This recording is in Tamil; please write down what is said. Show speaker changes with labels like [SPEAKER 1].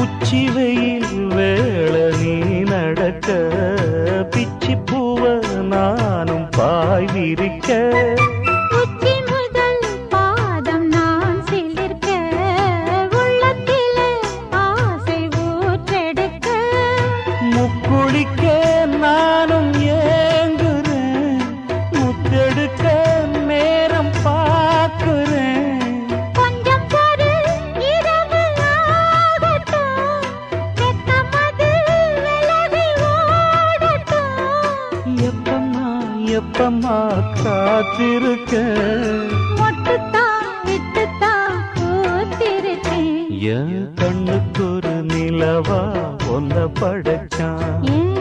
[SPEAKER 1] உச்சி வெயில் வேள நீ நடக்க பிச்சி பூவ நானும் பாய் விரிக்க
[SPEAKER 2] உச்சி முதல் பாதம் நான் சிலிர்க்க உள்ளத்திலே ஆசை ஊற்றெடுக்க
[SPEAKER 1] முக்குளிக்க நானும் ஏங்குறேன் முத்தெடுக்க நேரம் பார்க்கிறேன்
[SPEAKER 2] கொஞ்சம் பொறு இரவு ஆகட்டும் வெக்கமது விலகி ஓடட்டும்
[SPEAKER 1] எப்பம்மா காத்திருக்க
[SPEAKER 2] மொட்டுத்தான் விட்டுத்தான் பூத்திருக்கேன்
[SPEAKER 1] என் கண்ணுக்கு ஒரு நிலவா ஒன்ன படைச்சான்
[SPEAKER 2] ஏன்